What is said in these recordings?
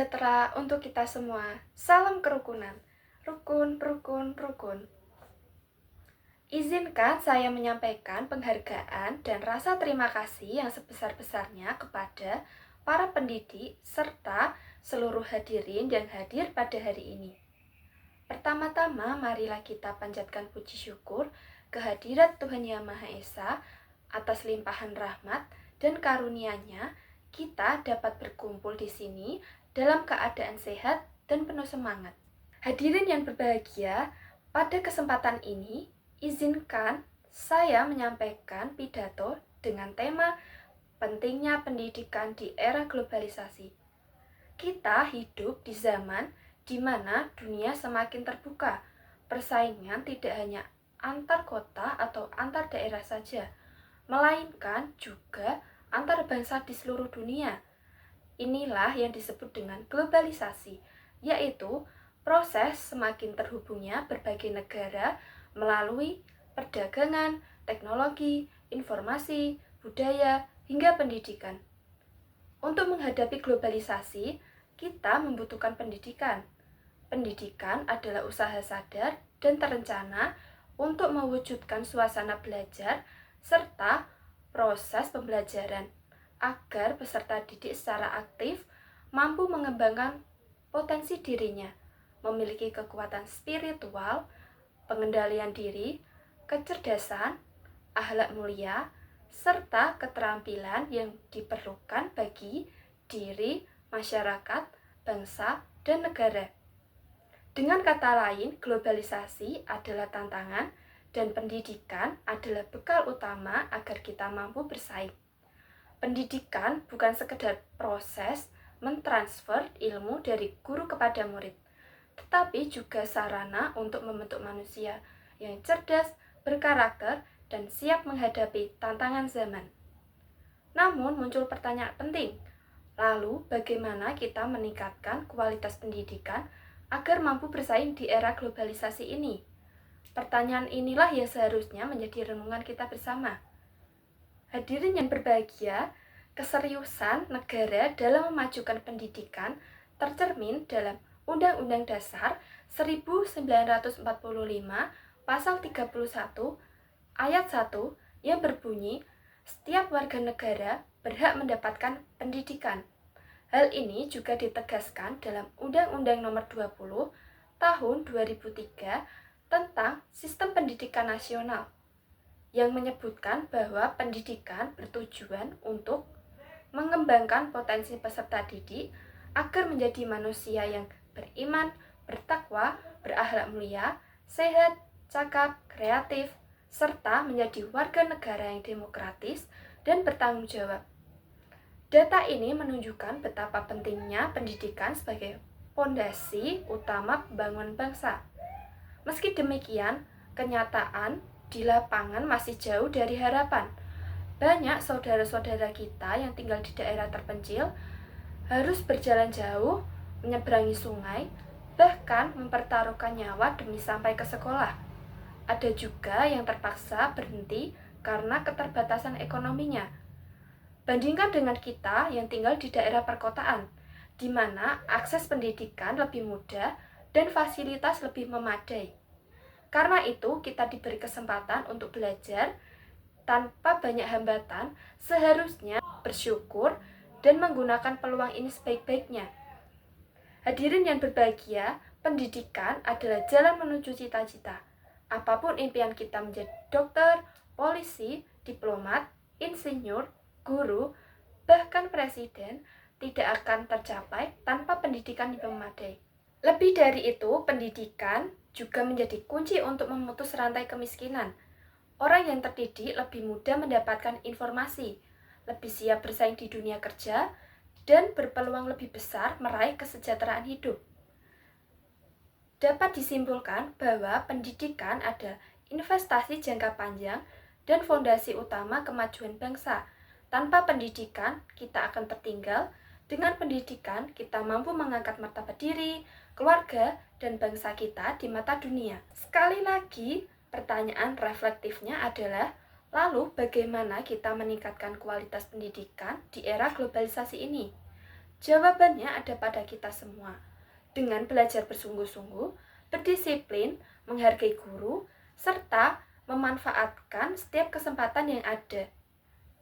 sejahtera untuk kita semua. Salam kerukunan. Rukun, rukun, rukun. Izinkan saya menyampaikan penghargaan dan rasa terima kasih yang sebesar-besarnya kepada para pendidik serta seluruh hadirin yang hadir pada hari ini. Pertama-tama, marilah kita panjatkan puji syukur kehadirat Tuhan Yang Maha Esa atas limpahan rahmat dan karunia-Nya. Kita dapat berkumpul di sini dalam keadaan sehat dan penuh semangat. Hadirin yang berbahagia, pada kesempatan ini, izinkan saya menyampaikan pidato dengan tema pentingnya pendidikan di era globalisasi. Kita hidup di zaman di mana dunia semakin terbuka. Persaingan tidak hanya antar kota atau antar daerah saja, melainkan juga antar bangsa di seluruh dunia. Inilah yang disebut dengan globalisasi, yaitu proses semakin terhubungnya berbagai negara melalui perdagangan, teknologi, informasi, budaya, hingga pendidikan. Untuk menghadapi globalisasi, kita membutuhkan pendidikan. Pendidikan adalah usaha sadar dan terencana untuk mewujudkan suasana belajar serta proses pembelajaran agar peserta didik secara aktif mampu mengembangkan potensi dirinya, memiliki kekuatan spiritual, pengendalian diri, kecerdasan, akhlak mulia, serta keterampilan yang diperlukan bagi diri, masyarakat, bangsa, dan negara. Dengan kata lain, globalisasi adalah tantangan dan pendidikan adalah bekal utama agar kita mampu bersaing. Pendidikan bukan sekedar proses mentransfer ilmu dari guru kepada murid, tetapi juga sarana untuk membentuk manusia yang cerdas, berkarakter, dan siap menghadapi tantangan zaman. Namun muncul pertanyaan penting, lalu bagaimana kita meningkatkan kualitas pendidikan agar mampu bersaing di era globalisasi ini? Pertanyaan inilah yang seharusnya menjadi renungan kita bersama. Hadirin yang berbahagia, keseriusan negara dalam memajukan pendidikan tercermin dalam Undang-Undang Dasar 1945 Pasal 31 Ayat 1 yang berbunyi, setiap warga negara berhak mendapatkan pendidikan. Hal ini juga ditegaskan dalam Undang-Undang Nomor 20 Tahun 2003 tentang Sistem Pendidikan Nasional, yang menyebutkan bahwa pendidikan bertujuan untuk mengembangkan potensi peserta didik agar menjadi manusia yang beriman, bertakwa, berakhlak mulia, sehat, cakap, kreatif, serta menjadi warga negara yang demokratis dan bertanggung jawab. Data ini menunjukkan betapa pentingnya pendidikan sebagai fondasi utama pembangunan bangsa. Meski demikian, kenyataan di lapangan masih jauh dari harapan. Banyak saudara-saudara kita yang tinggal di daerah terpencil harus berjalan jauh, menyeberangi sungai, bahkan mempertaruhkan nyawa demi sampai ke sekolah. Ada juga yang terpaksa berhenti karena keterbatasan ekonominya. Bandingkan dengan kita yang tinggal di daerah perkotaan, di mana akses pendidikan lebih mudah dan fasilitas lebih memadai. Karena itu, kita diberi kesempatan untuk belajar tanpa banyak hambatan, seharusnya bersyukur dan menggunakan peluang ini sebaik-baiknya. Hadirin yang berbahagia, pendidikan adalah jalan menuju cita-cita. Apapun impian kita menjadi dokter, polisi, diplomat, insinyur, guru, bahkan presiden, tidak akan tercapai tanpa pendidikan yang memadai. Lebih dari itu, pendidikan juga menjadi kunci untuk memutus rantai kemiskinan. Orang yang terdidik lebih mudah mendapatkan informasi, lebih siap bersaing di dunia kerja, dan berpeluang lebih besar meraih kesejahteraan hidup. Dapat disimpulkan bahwa pendidikan adalah investasi jangka panjang dan fondasi utama kemajuan bangsa. Tanpa pendidikan, kita akan tertinggal. Dengan pendidikan, kita mampu mengangkat martabat diri, keluarga, dan bangsa kita di mata dunia. Sekali lagi, pertanyaan reflektifnya adalah, lalu bagaimana kita meningkatkan kualitas pendidikan di era globalisasi ini? Jawabannya ada pada kita semua. Dengan belajar bersungguh-sungguh, berdisiplin, menghargai guru, serta memanfaatkan setiap kesempatan yang ada.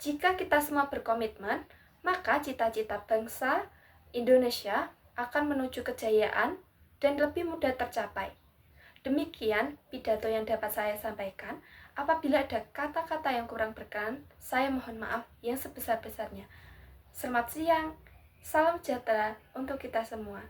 Jika kita semua berkomitmen, maka cita-cita bangsa Indonesia akan menuju kejayaan dan lebih mudah tercapai. Demikian pidato yang dapat saya sampaikan. Apabila ada kata-kata yang kurang berkenan, saya mohon maaf yang sebesar-besarnya. Selamat siang, salam sejahtera untuk kita semua.